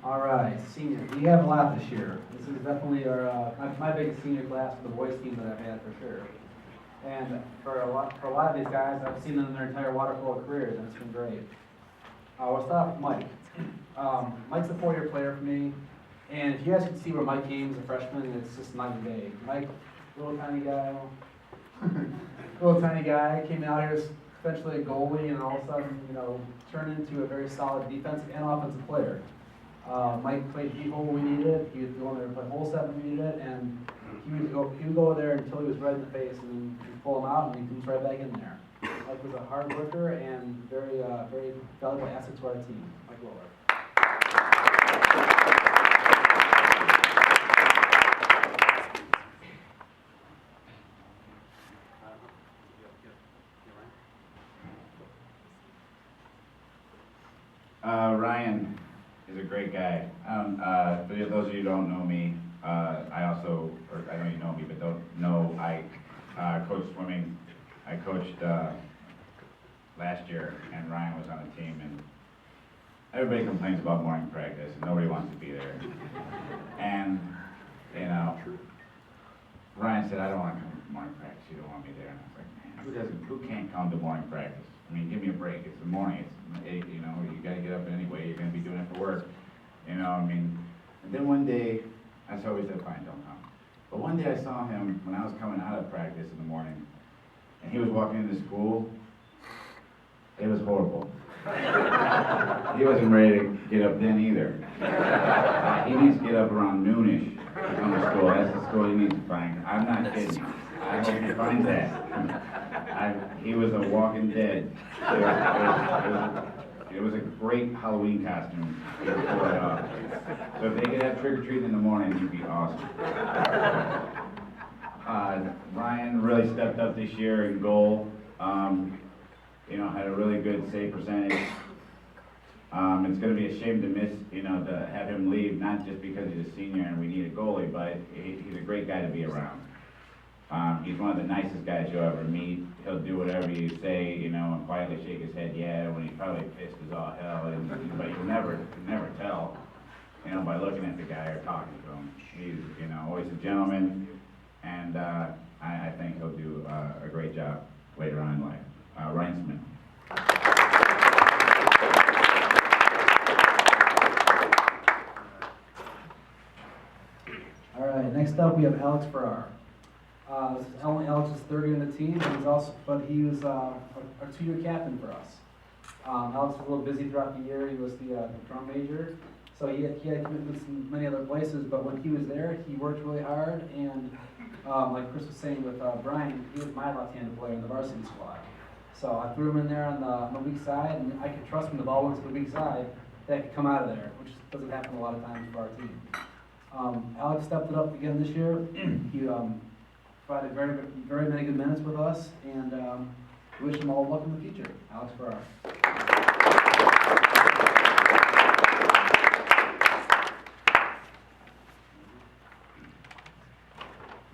All right, senior. We have a lot this year. This is definitely my biggest senior class for the boys team that I've had for sure. And for a lot of these guys, I've seen them in their entire water polo careers, and it's been great. We'll start with Mike. Mike's a 4-year player for me, and if you guys could see where Mike came as a freshman, it's just night and day. Mike, little tiny guy, came out here essentially a goalie, and all of a sudden, turned into a very solid defensive and offensive player. Mike played deep hole when we needed it. He was going there to play hole set when we needed it, and he would go there until he was red in the face, and then we'd pull him out, and he comes right back in there. Mike was a hard worker and very valuable asset to our team. Mike Lower. Ryan is a great guy. For those of you who don't know me, I know you know me, but don't know, I coach swimming. I coached last year, and Ryan was on the team, and everybody complains about morning practice, and nobody wants to be there. And, Ryan said, I don't want to come to morning practice, you don't want me there. And I was like, man, who can't come to morning practice? I mean, give me a break, it's the morning, it's 8, you gotta get up anyway, you're gonna be doing it for work. And then one day, I always said, fine, don't come. But one day I saw him when I was coming out of practice in the morning, and he was walking into school. It was horrible. He wasn't ready to get up then either. He needs to get up around noonish to come to school. That's the school he needs to find. I'm not kidding. I hope he finds that. He was a walking dead. It was a great Halloween costume. He pulled it off. So if they could have trick-or-treating in the morning, he'd be awesome. Ryan really stepped up this year in goal. Had a really good save percentage. It's going to be a shame to miss, to have him leave, not just because he's a senior and we need a goalie, but he's a great guy to be around. He's one of the nicest guys you'll ever meet. He'll do whatever you say, and quietly shake his head, yeah, when he's probably pissed as all hell, but you'll never tell, by looking at the guy or talking to him. He's, always a gentleman, and I think he'll do a great job later on in life. Ryan Smith. All right, next up we have Alex Farrar. This is Alex's third year in the team, but he was our 2-year captain for us. Alex was a little busy throughout the year. He was the drum major, so he had commitments in many other places, but when he was there, he worked really hard, and like Chris was saying with Brian, he was my left-handed player in the varsity squad. So I threw him in there on the weak side, and I could trust when the ball went to the weak side that could come out of there, which doesn't happen a lot of times for our team. Alex stepped it up again this year. He provided very many good minutes with us, and we wish him all luck in the future. Alex Farrar.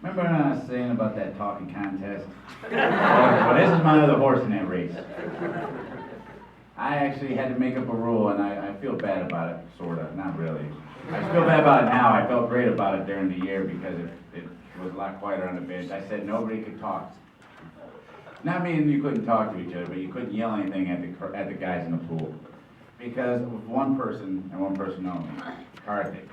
Remember when I was saying about that talking contest? Well, this is my other horse in that race. I actually had to make up a rule, and I feel bad about it, sort of, not really. I feel bad about it now. I felt great about it during the year because it was a lot quieter on the bench. I said nobody could talk. Not meaning you couldn't talk to each other, but you couldn't yell anything at the guys in the pool. Because of one person, and one person only, Karthik.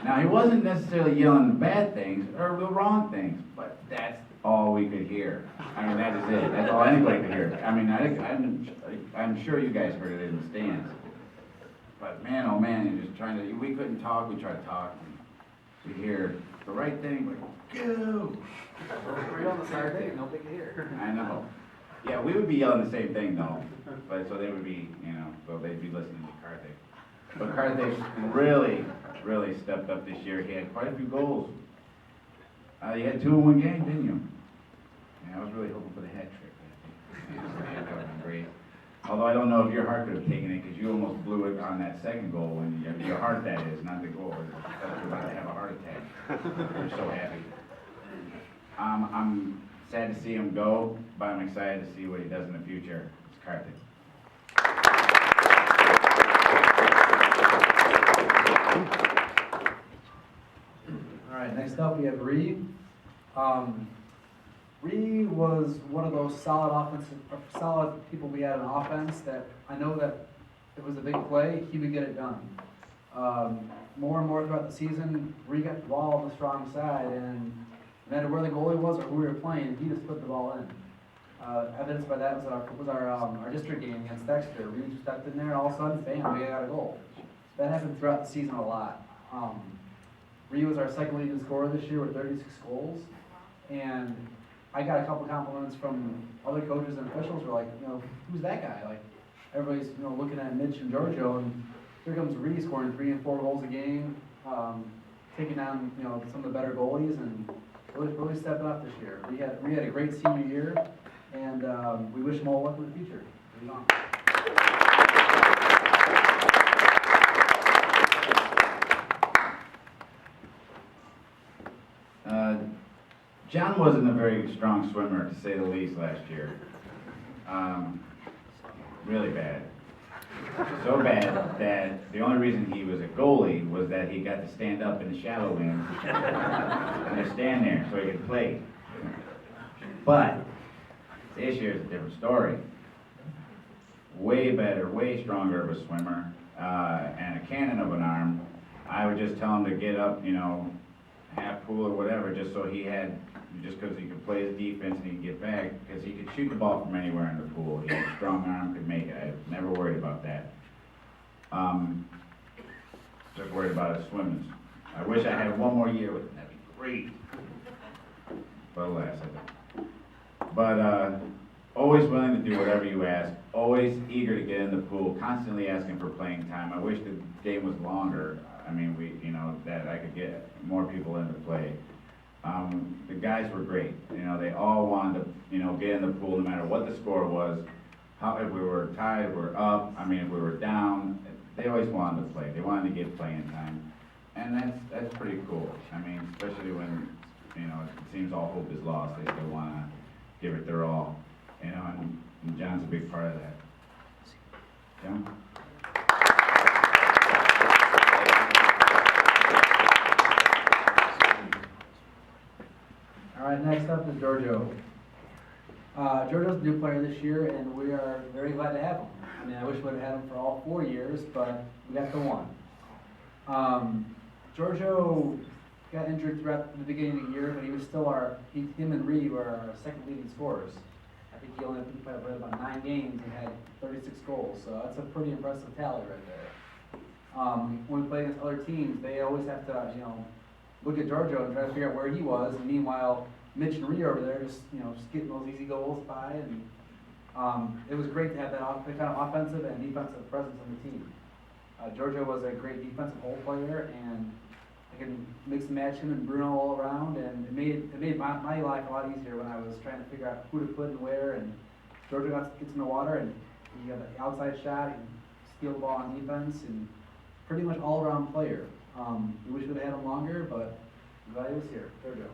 Now, he wasn't necessarily yelling the bad things or the wrong things, but that's all we could hear. I mean, that is it. That's all anybody could hear. I mean, I'm sure you guys heard it in the stands. But man, oh man, we couldn't talk. We tried to talk. And we'd hear the right thing, but go. We're on the same thing. Nobody can hear. I know. Yeah, we would be yelling the same thing though. But so they would be, so they'd be listening to Karthik. But Karthik really stepped up this year. He had quite a few goals. You had 2 in one game, didn't you? Yeah, I was really hoping for the hat trick. Yeah, that would have been great. Although I don't know if your heart could have taken it because you almost blew it on that second goal when your heart, that is, not the goal. I thought you were about to have a heart attack. You're so happy. I'm sad to see him go, but I'm excited to see what he does in the future. It's Karthik. Ree was one of those solid people we had on offense that I know that if it was a big play, he would get it done. More and more throughout the season, Ree got the ball on the strong side, and no matter where the goalie was or who we were playing, he just put the ball in. Evidenced by that was our district game against Dexter. Ree stepped in there, and all of a sudden, bam, we got a goal. That happened throughout the season a lot. Ree was our second leading scorer this year with 36 goals, and I got a couple compliments from other coaches and officials who were like, who's that guy? Like, everybody's, looking at Mitch and Giorgio, and here comes Ree scoring 3 and 4 goals a game, taking down, some of the better goalies, and really stepping up this year. We had a great senior year, and we wish him all luck in the future. John wasn't a very strong swimmer, to say the least, last year. Really bad. So bad that the only reason he was a goalie was that he got to stand up in the shallow end and just stand there so he could play. But this year's a different story. Way better, way stronger of a swimmer, and a cannon of an arm. I would just tell him to get up, half pool or whatever, just so he had, just because he could play his defense and he could get back, because he could shoot the ball from anywhere in the pool. He had a strong arm, could make it. I never worried about that. Just worried about his swimming. I wish I had one more year with him. That'd be great. But alas, I don't. But always willing to do whatever you ask. Always eager to get in the pool. Constantly asking for playing time. I wish the game was longer. I mean, that I could get more people into play. The guys were great. They all wanted to, get in the pool no matter what the score was. If we were tied, if we were up, if we were down, they always wanted to play. They wanted to get playing time. And that's pretty cool. Especially when, it seems all hope is lost. They still want to give it their all. And John's a big part of that. John? All right, next up is Giorgio. Giorgio's a new player this year, and we are very glad to have him. I wish we would have had him for all 4 years, but we got the one. Giorgio got injured throughout the beginning of the year, but he was still him and Ree were our second leading scorers. I think he only played about 9 games and had 36 goals, so that's a pretty impressive tally right there. When we play against other teams, they always have to, look at Giorgio and try to figure out where he was, and meanwhile, Mitch and Ree over there just getting those easy goals by, and it was great to have that kind of offensive and defensive presence on the team. Giorgio was a great defensive hole player, and I can mix and match him and Bruno all around, and it made my life a lot easier when I was trying to figure out who to put and where. And Giorgio gets in the water, and he got the outside shot, he can steal the ball on defense, and pretty much all around player. We wish we would have had him longer, but I'm glad he was here. Giorgio.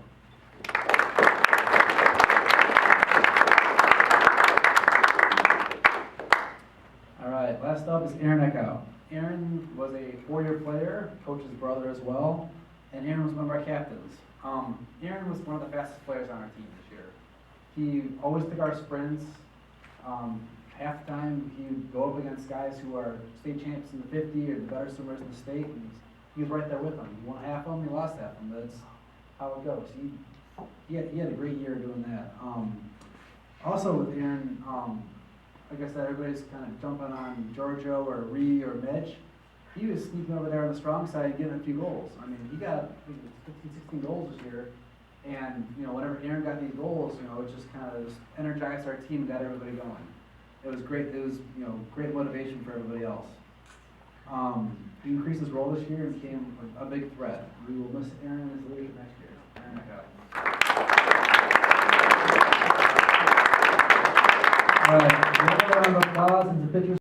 All right, last up is Aaron Echow. Aaron was a 4-year player, coach's brother as well, and Aaron was one of our captains. Aaron was one of the fastest players on our team this year. He always took our sprints. Half the time he would go up against guys who are state champs in the 50 or the better swimmers in the state, and he was right there with them. He won half of them, he lost half of them. That's how it goes. He had a great year doing that. Also with Aaron, like I said, everybody's kind of jumping on Giorgio or Ree or Mitch. He was sneaking over there on the strong side and getting a few goals. He got 15, 16 goals this year. And, whenever Aaron got these goals, it just kind of energized our team and got everybody going. It was great. It was, great motivation for everybody else. He increased his role this year and became a big threat. We will miss Aaron and his leadership next year. Aaron All right, round of applause and the pictures.